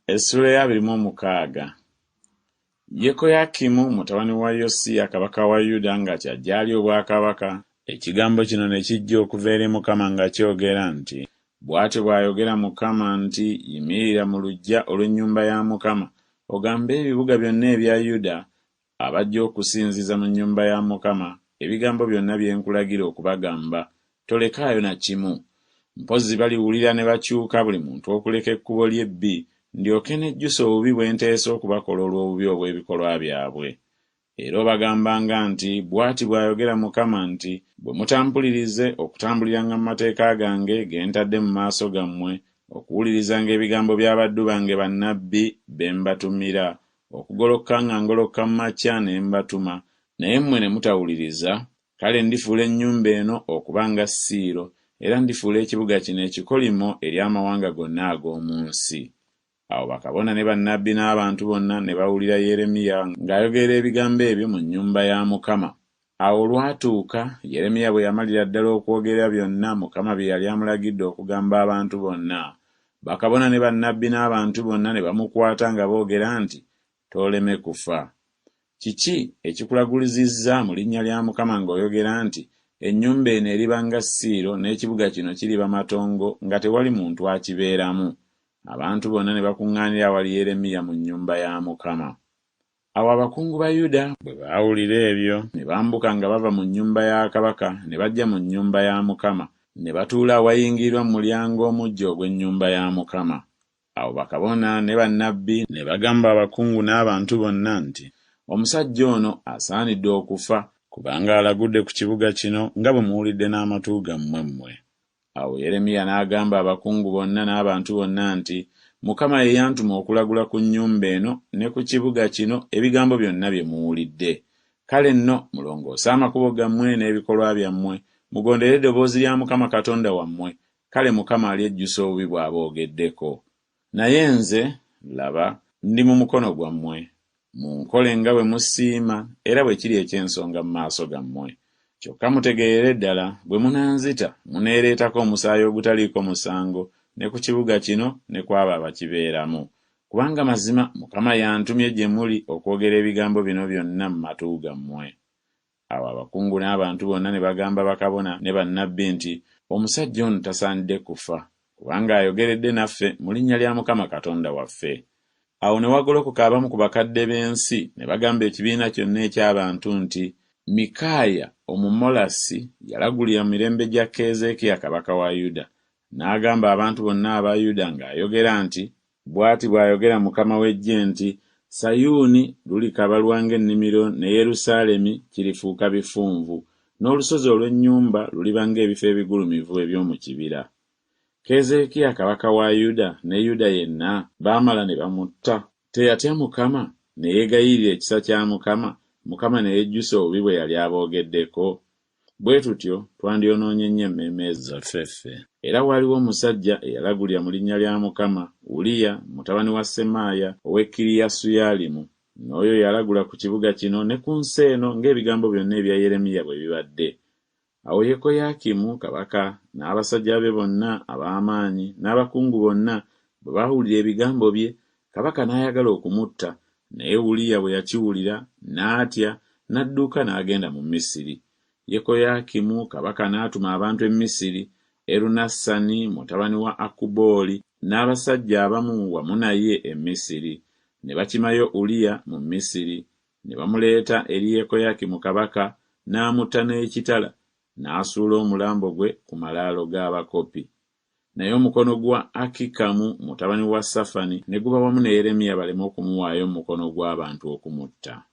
Essula ya 26. Yekoyakimu mutabani wa Yosiya kabaka wa Yuda nga kyajjali obwakabaka, ekigambo kino ne kijja okuva eri Mukama nga kyogera nti, bw'atyo bw'ayogera Mukama nti, yimirira mu luggya olw'ennyumba ya Mukama, ogambe ebibuga byonna ebya Yuda abajja okusinziza mu nnyumba ya Mukama ebigambo byonna bye nkulagira okubagamba, tolekaayo na kimu. Mpozzi baliwulira ne bakyuka buli muntu okuleka ekkubo ly'ebbi, ndyoke nejjusa obubi bwe nteesa okubakola olw'obubi obw'ebikolwa byabwe. Era obagambanga nti, bw'ati bw'ayogera Mukama nti, bwe mutampulirize okutambuliranga mu mateeka gange ge ntadde mu maaso gammwe, okuwulirizanga ebigambo by'abaddu bange bannabbi be mbatumira, okugolokoka nga ngolokoka mu makya ne mbatuma, naye mmwe ne mutawuliriza, kale ndifuula ennyumba eno okuba nga Siiro, era ndifuula ekibuga kino ekikolimo eri amawanga gonna ag'omu nsi. Awo bakabona ne bannabbi n'abantu bonna ne bawulira Yeremiya ng'ayogera ebigambo ebyo mu nnyumba ya Mukama. Awo olwatuuka, Yeremiya bwe yamalira ddala okwogera byonna Mukama bye yali amulagidde okugamba abantu bonna, bakabona ne bannabbi n'abantu bonna ne bamukwata nga boogera nti, tooleme kufa. Kiki ekikulagulizizza mu linnya lya Mukama ng'oyogera nti, ennyumba eno eriba nga Siiro n'ekibuga kino kiriba matongo nga tewali muntu akibeeramu? Abantu bonna ne bakuŋŋaanira awali Yeremiya mu nnyumba ya Mukama. Awo abakungu ba Yuda bwe baawulira ebyo, ne bambuka nga bava mu nnyumba ya kabaka ne bajja mu nnyumba ya Mukama, ne batuula awayingirirwa mu mulyango omuggya ogw'ennyumba ya Mukama. Awo bakabona ne bannabbi ne bagamba abakungu n'abantu bonna nti, omusajja ono asaanidde okufa, kubanga alagudde ku kibuga kino nga bwe muwulidde n'amatu gammwe mmwe. Awo Yeremiya n'agamba abakungu bonna n'abantu bonna nti, Mukama ye yantuma okulagula ku nnyumba eno ne ku kibuga kino ebigambo byonna bye muwulidde. Kale nno mulongoose amakubo gammwe n'ebikolwa byammwe, mugondere eddoboozi lya Mukama Katonda wammwe, kale Mukama alyejjusa obubi bw'aboogeddeko. Naye nze, laba, ndi mu mukono gwammwe. Munkole nga bwe musiima era bwe kiri eky'ensonga mu maaso gammwe. Kyokka mutegeere ddala bwe munanzita muneereetako omusaayi ogutaliiko musango ne ku kibuga kino ne kw'abo abakibeeramu. Kubanga mazima Mukama yantumye gye muli okwogera ebigambo bino byonna mu matu gammwe. Awo abakungu n'abantu bonna ne bagamba bakabona ne bannabbi nti, omusajja ono tasaanidde kufa, kubanga ayogeredde naffe mu linnya lya Mukama Katonda waffe. Awo ne wagolokoka abamu ku bakadde b'ensi ne bagamba ekibiina kyonna eky'abantu nti, Mikaaya Omumolasi yalagulira mu mirembe gya Keezeekiya kabaka wa Yuda, n'agamba abantu bonna aba Yuda ng'ayogera nti, bw'ati bw'ayogera Mukama w'eggye nti, Sayuuni lulikaba lwanga ennimiro ne Yerusaalemi kirifuuka bifunvu, n'olusozi olw'ennyumba luliba ng'ebifo ebigulumivu eby'omu kibira. Keezeekiya kabaka wa Yuda ne Yuda yenna baamala ne bamutta. Teyatya Mukama ne yeegayirira ekisa kya Mukama, Mukama ne yejjusa obubi bwe yali aboogeddeko. Bwe tutyo twandyonoonye nnyo emmeeme zaffe ffe. Era waliwo omusajja eyalagulira mu linnya lya Mukama, Uliya mutabani wa Semaaya ow'e Kiriyasuyalimu, n'oyo yalagula ku kibuga kino ne ku nsi eno ng'ebigambo byonna ebya Yeremiya bwe bibadde. Awo Yekoyakimu kabaka n'abasajja be bonna ab'amaanyi n'abakungu bonna bwe baawulira ebigambo bye, kabaka n'ayagala okumutta, naye Uliya bwe yakiwulira n'atya n'adduka n'agenda mu Misiri. Yekoyakimu kabaka n'atuma abantu e Misiri, Erunasani mutabani wa Akubooli n'abasajja abamu wamu naye e Misiri, ne bakimayo Uliya mu Misiri, ne bamuleeta eri Yekoyakimu kabaka, n'amutta n'ekitala, n'asuula omulambo gwe ku malaalo g'abakopi. Naye omukono gwa Akikamu mutabani wa Safani ne guba wamu ne Yeremiya baleme okumuwaayo mu mukono gw'abantu okumutta.